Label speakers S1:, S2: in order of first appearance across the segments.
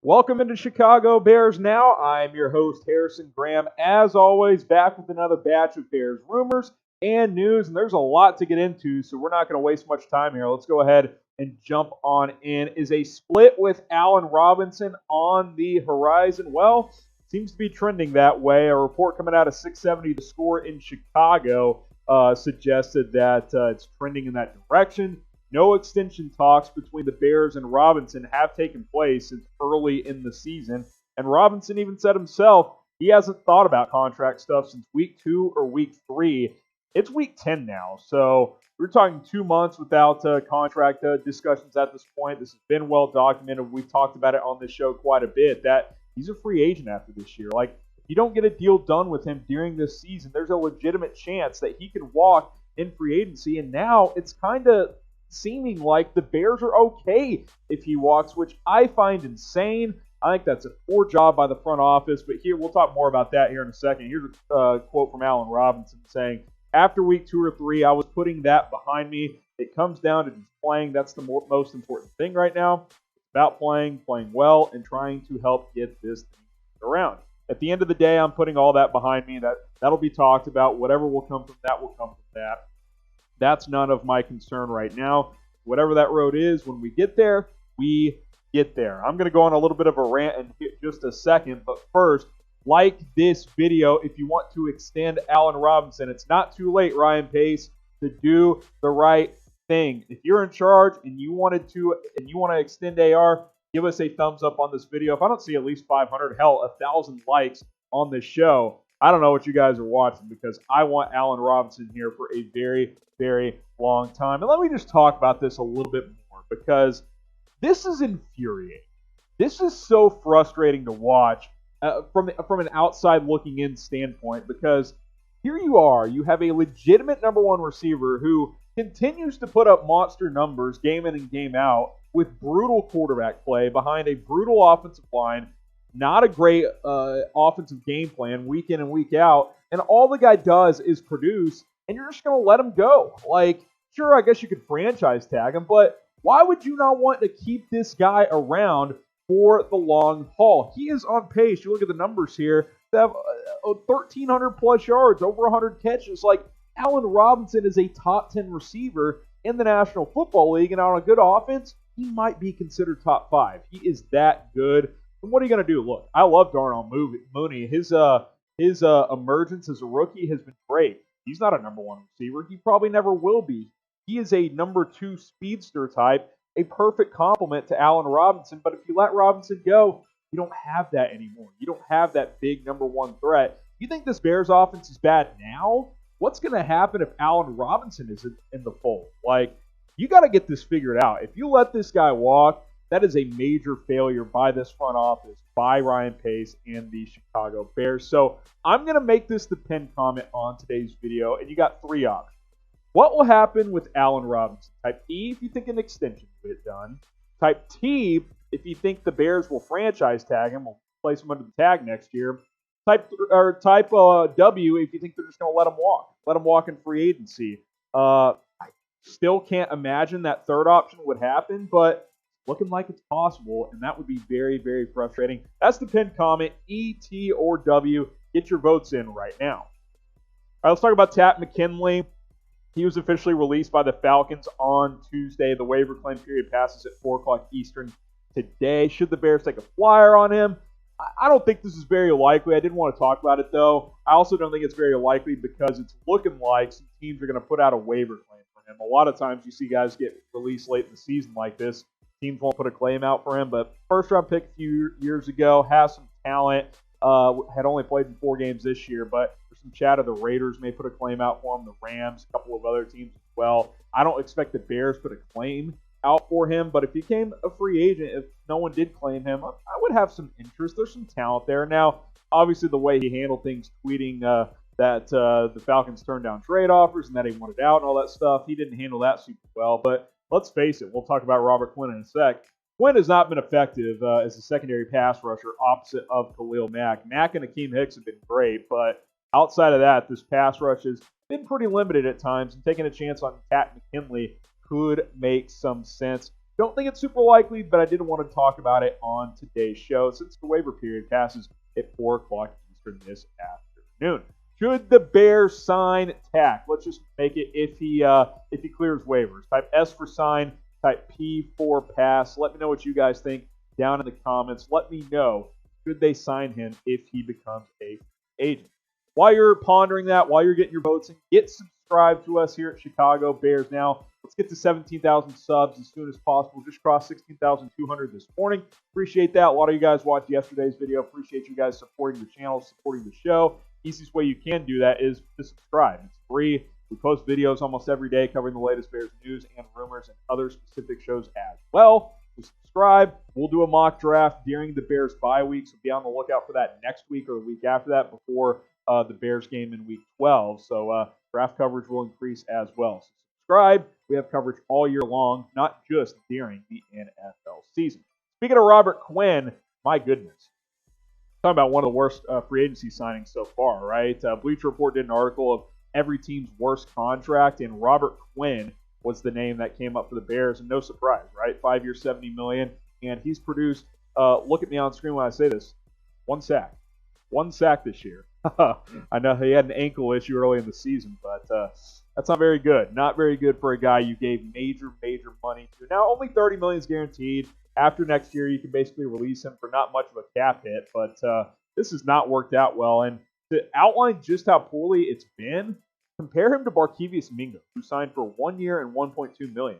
S1: Welcome into Chicago Bears Now. I'm your host, Harrison Graham. As always, back with another batch of Bears rumors and news. And there's a lot to get into, so we're not going to waste much time here. Let's go ahead and jump on in. Is a split with Allen Robinson on the horizon? Well, seems to be trending that way. A report coming out of 670 The Score in Chicago suggested that it's trending in that direction. No extension talks between the Bears and Robinson have taken place since early in the season. And Robinson even said himself he hasn't thought about contract stuff since week 2 or week 3. It's week 10 now. So we're talking 2 months without contract discussions at this point. This has been well documented. We've talked about it on this show quite a bit that he's a free agent after this year. Like, if you don't get a deal done with him during this season, there's a legitimate chance that he could walk in free agency. And now it's kind of seeming like the Bears are okay if he walks, which I find insane. I think that's a poor job by the front office, but here we'll talk more about that here in a second. Here's a quote from Allen Robinson saying, "After week 2 or 3, I was putting that behind me. It comes down to just playing. That's the most important thing right now. It's about playing well, and trying to help get this thing around. At the end of the day, I'm putting all that behind me. That'll be talked about. Whatever will come from that will come from that. That's none of my concern right now. Whatever that road is, when we get there, we get there." I'm going to go on a little bit of a rant in just a second, but first, like this video if you want to extend Allen Robinson. It's not too late, Ryan Pace, to do the right thing. If you're in charge and you want to extend AR, give us a thumbs up on this video. If I don't see at least 500, hell, 1,000 likes on this show, I don't know what you guys are watching, because I want Allen Robinson here for a very, very long time. And let me just talk about this a little bit more, because this is infuriating. This is so frustrating to watch from an outside looking in standpoint, because here you are, you have a legitimate number one receiver who continues to put up monster numbers game in and game out with brutal quarterback play behind a brutal offensive line. Not a great offensive game plan week in and week out. And all the guy does is produce, and you're just going to let him go. Like, sure, I guess you could franchise tag him, but why would you not want to keep this guy around for the long haul? He is on pace. You look at the numbers here, to have 1,300 plus yards, over 100 catches. Like, Allen Robinson is a top 10 receiver in the National Football League, and on a good offense, he might be considered top 5. He is that good. And what are you going to do? Look, I love Darnell Mooney. His emergence as a rookie has been great. He's not a number 1 receiver. He probably never will be. He is a number 2 speedster type, a perfect complement to Allen Robinson. But if you let Robinson go, you don't have that anymore. You don't have that big number 1 threat. You think this Bears offense is bad now? What's going to happen if Allen Robinson is in the fold? Like, you got to get this figured out. If you let this guy walk, that is a major failure by this front office, by Ryan Pace and the Chicago Bears. So I'm going to make this the pinned comment on today's video, and you got 3 options. What will happen with Allen Robinson? Type E if you think an extension will get done. Type T if you think the Bears will franchise tag him, will place him under the tag next year. Type W if you think they're just going to let him walk. Let him walk in free agency. I still can't imagine that third option would happen, but looking like it's possible, and that would be very, very frustrating. That's the pinned comment, E, T, or W. Get your votes in right now. All right, let's talk about Takk McKinley. He was officially released by the Falcons on Tuesday. The waiver claim period passes at 4 o'clock Eastern today. Should the Bears take a flyer on him? I don't think this is very likely. I didn't want to talk about it, though. I also don't think it's very likely because it's looking like some teams are going to put out a waiver claim for him. A lot of times you see guys get released late in the season like this. Teams won't put a claim out for him, but first-round pick a few years ago, has some talent, had only played in 4 games this year, but there's some chatter the Raiders may put a claim out for him, the Rams, a couple of other teams as well. I don't expect the Bears put a claim out for him, but if he became a free agent, if no one did claim him, I would have some interest. There's some talent there. Now, obviously, the way he handled things, tweeting that the Falcons turned down trade offers and that he wanted out and all that stuff, he didn't handle that super well, but let's face it, we'll talk about Robert Quinn in a sec. Quinn has not been effective as a secondary pass rusher opposite of Khalil Mack. Mack and Akeem Hicks have been great, but outside of that, this pass rush has been pretty limited at times, and taking a chance on Takk McKinley could make some sense. Don't think it's super likely, but I did want to talk about it on today's show since the waiver period passes at 4 o'clock Eastern this afternoon. Should the Bears sign Takk? Let's just make it if he clears waivers. Type S for sign, type P for pass. Let me know what you guys think down in the comments. Let me know, should they sign him if he becomes a agent? While you're pondering that, while you're getting your votes in, get subscribed to us here at Chicago Bears Now. Let's get to 17,000 subs as soon as possible. Just crossed 16,200 this morning. Appreciate that. A lot of you guys watched yesterday's video. Appreciate you guys supporting the channel, supporting the show. Easiest way you can do that is to subscribe. It's free. We post videos almost every day covering the latest Bears news and rumors and other specific shows as well. So subscribe. We'll do a mock draft during the Bears bye week, so be on the lookout for that next week or the week after that before the Bears game in week 12. So draft coverage will increase as well. So subscribe. We have coverage all year long, not just during the NFL season. Speaking of Robert Quinn, my goodness. Talking about one of the worst free agency signings so far, right? Bleacher Report did an article of every team's worst contract, and Robert Quinn was the name that came up for the Bears, and no surprise, right? 5 years, $70 million, and he's produced, look at me on screen when I say this, one sack. One sack this year. I know he had an ankle issue early in the season, but that's not very good. Not very good for a guy you gave major money to. Now, only $30 million is guaranteed. After next year, you can basically release him for not much of a cap hit, but this has not worked out well. And to outline just how poorly it's been, compare him to Barkevious Mingo, who signed for 1 year and $1.2 million.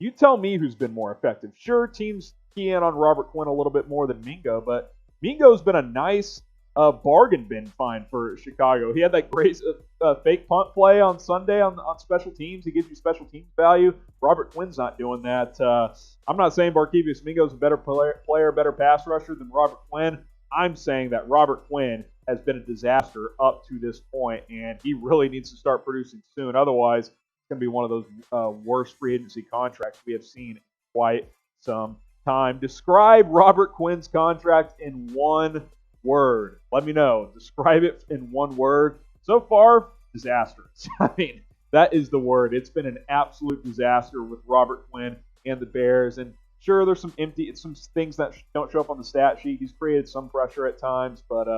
S1: You tell me who's been more effective. Sure, teams key in on Robert Quinn a little bit more than Mingo, but Mingo's been a nice bargain bin find for Chicago. He had that great fake punt play on Sunday on special teams. He gives you special teams value. Robert Quinn's not doing that. I'm not saying Barkevious Mingo's a better player, better pass rusher than Robert Quinn. I'm saying that Robert Quinn has been a disaster up to this point, and he really needs to start producing soon. Otherwise, it's going to be one of those worst free agency contracts we have seen in quite some time. Describe Robert Quinn's contract in one word. Let me know. Describe it in one word. So far, disastrous. I mean, that is the word. It's been an absolute disaster with Robert Quinn and the Bears. And sure, there's some things that don't show up on the stat sheet. He's created some pressure at times, but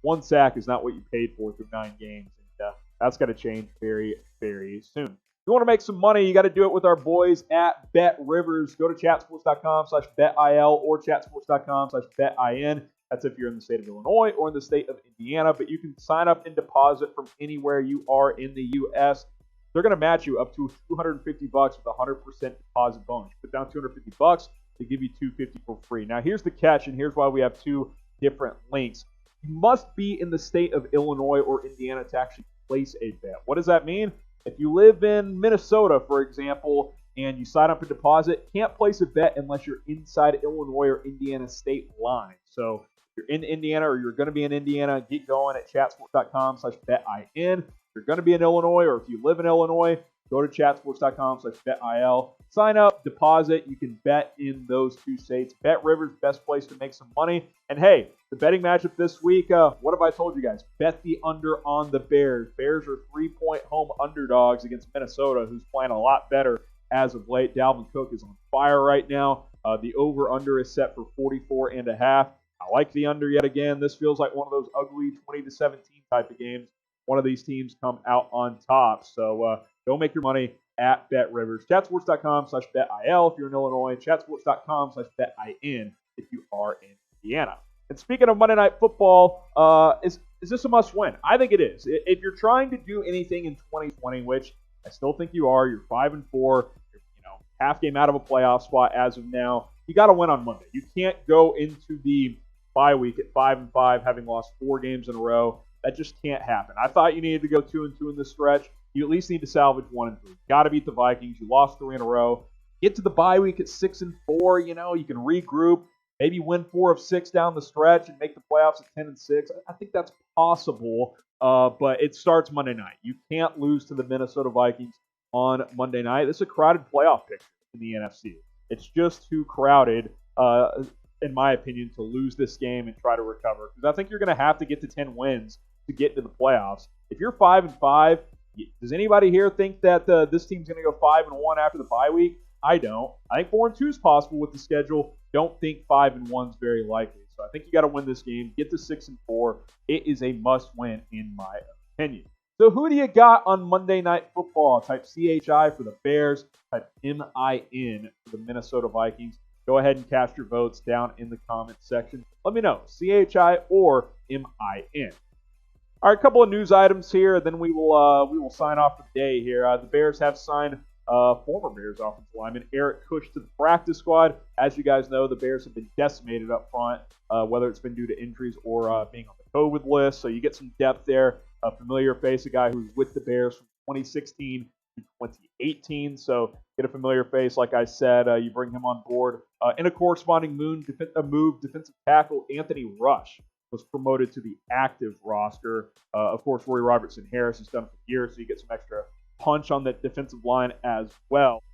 S1: one sack is not what you paid for through 9 games. And that's got to change very, very soon. If you want to make some money, you got to do it with our boys at Bet Rivers. Go to chatsports.com/betil or chatsports.com/betin. That's if you're in the state of Illinois or in the state of Indiana, but you can sign up and deposit from anywhere you are in the U.S. They're going to match you up to $250 with a 100% deposit bonus. Put down $250, they give you $250 for free. Now, here's the catch, and here's why we have 2 different links. You must be in the state of Illinois or Indiana to actually place a bet. What does that mean? If you live in Minnesota, for example, and you sign up and deposit, can't place a bet unless you're inside Illinois or Indiana state line. So if you're in Indiana or you're going to be in Indiana, get going at chatsports.com/betin. If you're going to be in Illinois or if you live in Illinois, go to chatsports.com/betil. Sign up, deposit. You can bet in those 2 states. Bet Rivers, best place to make some money. And hey, the betting matchup this week, what have I told you guys? Bet the under on the Bears. Bears are 3-point home underdogs against Minnesota, who's playing a lot better as of late. Dalvin Cook is on fire right now. The over-under is set for 44.5. I like the under yet again. This feels like one of those ugly 20-17 type of games. One of these teams come out on top. So go make your money at Bet Rivers. Chatsports.com/betil if you're in Illinois. Chatsports.com/betin if you are in Indiana. And speaking of Monday Night Football, is this a must-win? I think it is. If you're trying to do anything in 2020, which I still think you are, you're 5-4, you're half game out of a playoff spot as of now. You got to win on Monday. You can't go into the bye week at 5-5, having lost 4 games in a row. That just can't happen. I thought you needed to go 2-2 in this stretch. You at least need to salvage 1-3. Got to beat the Vikings. You lost 3 in a row. Get to the bye week at 6-4. You can regroup. Maybe win 4 of 6 down the stretch and make the playoffs at 10-6. I think that's possible, but it starts Monday night. You can't lose to the Minnesota Vikings on Monday night. This is a crowded playoff picture in the NFC. It's just too crowded, in my opinion, to lose this game and try to recover. Because I think you're going to have to get to 10 wins to get into the playoffs. If you're 5-5, does anybody here think that this team's going to go 5-1 after the bye week? I don't. I think 4-2 is possible with the schedule. Don't think 5-1 is very likely. So I think you got to win this game. Get to 6-4. It is a must-win in my opinion. So who do you got on Monday Night Football? Type CHI for the Bears. Type MIN for the Minnesota Vikings. Go ahead and cast your votes down in the comments section. Let me know, CHI or MIN. All right, a couple of news items here, then we will sign off for the day here. The Bears have signed former Bears offensive lineman Eric Cush to the practice squad. As you guys know, the Bears have been decimated up front, whether it's been due to injuries or being on the COVID list. So you get some depth there. A familiar face, a guy who's with the Bears from 2016 to 2018. So get a familiar face, like I said. You bring him on board. In a corresponding move, defensive tackle Anthony Rush was promoted to the active roster. Of course, Rory Robertson Harris has done it for years, so you get some extra punch on that defensive line as well.